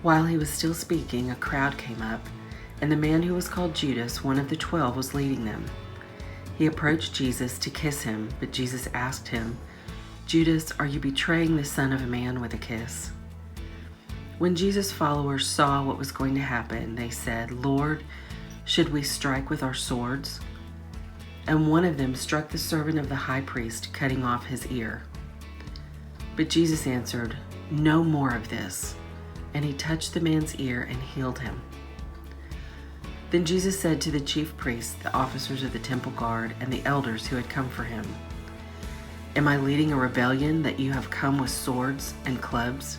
While he was still speaking, a crowd came up, and the man who was called Judas, one of the 12, was leading them. He approached Jesus to kiss him, but Jesus asked him, "Judas, are you betraying the Son of Man with a kiss?" When Jesus' followers saw what was going to happen, they said, "Lord, should we strike with our swords?" And one of them struck the servant of the high priest, cutting off his ear. But Jesus answered, "No more of this." And he touched the man's ear and healed him. Then Jesus said to the chief priests, the officers of the temple guard, and the elders who had come for him, "Am I leading a rebellion that you have come with swords and clubs?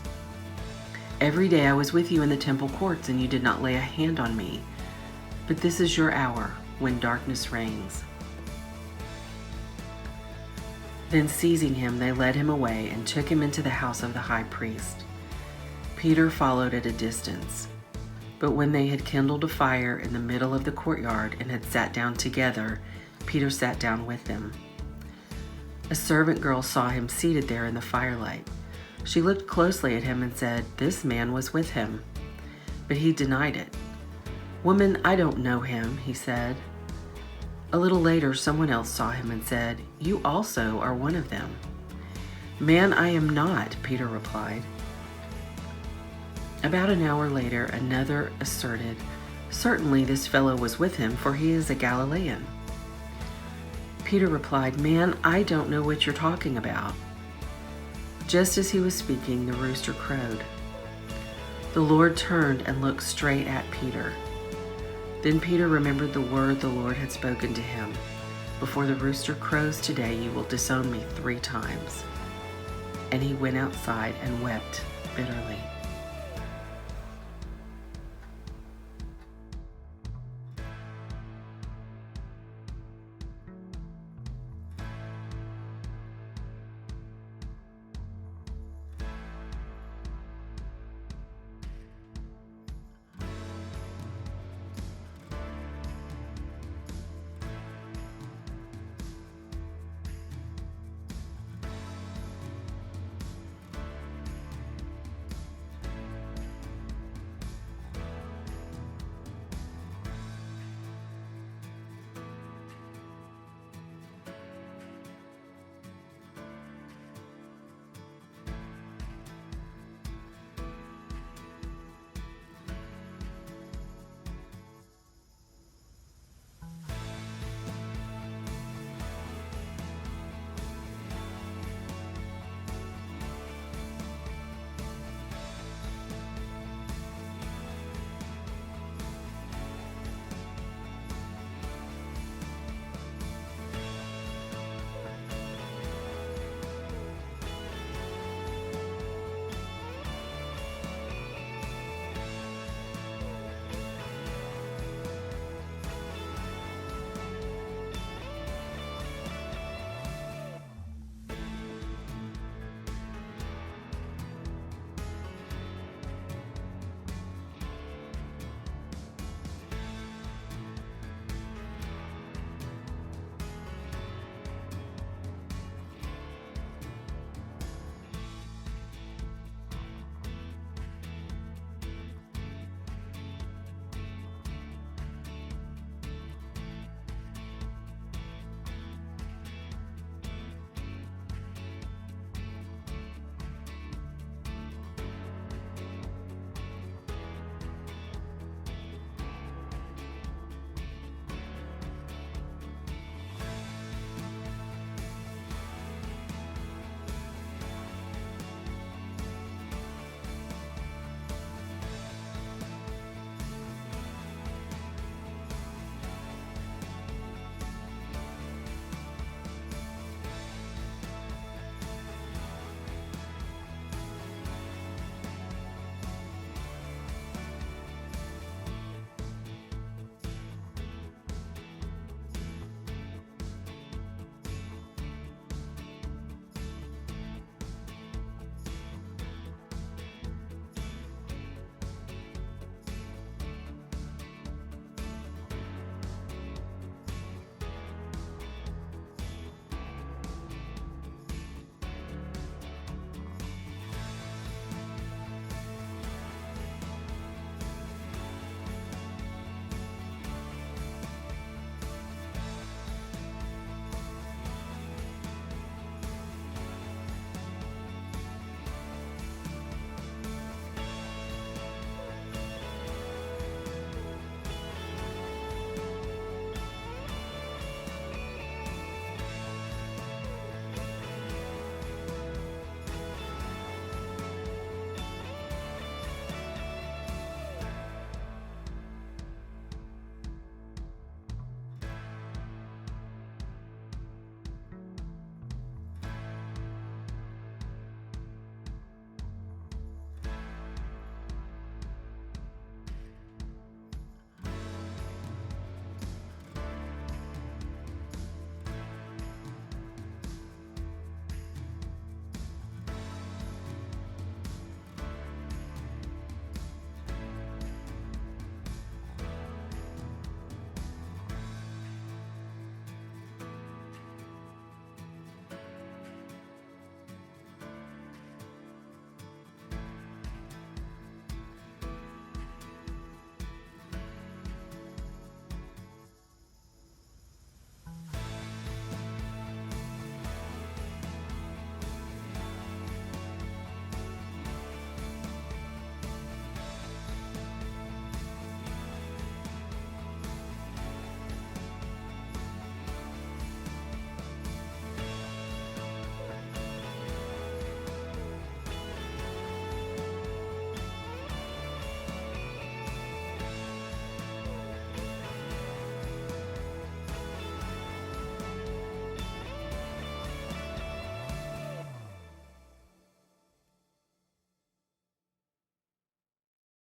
Every day I was with you in the temple courts, and you did not lay a hand on me. But this is your hour when darkness reigns." Then seizing him, they led him away and took him into the house of the high priest. Peter followed at a distance. But when they had kindled a fire in the middle of the courtyard and had sat down together, Peter sat down with them. A servant girl saw him seated there in the firelight. She looked closely at him and said, "This man was with him." But he denied it. "Woman, I don't know him," he said. A little later, someone else saw him and said, "You also are one of them." "Man, I am not," Peter replied. About an hour later, another asserted, "Certainly this fellow was with him, for he is a Galilean." Peter replied, "Man, I don't know what you're talking about." Just as he was speaking, the rooster crowed. The Lord turned and looked straight at Peter. Then Peter remembered the word the Lord had spoken to him, "Before the rooster crows today, you will disown me 3 times." And he went outside and wept bitterly.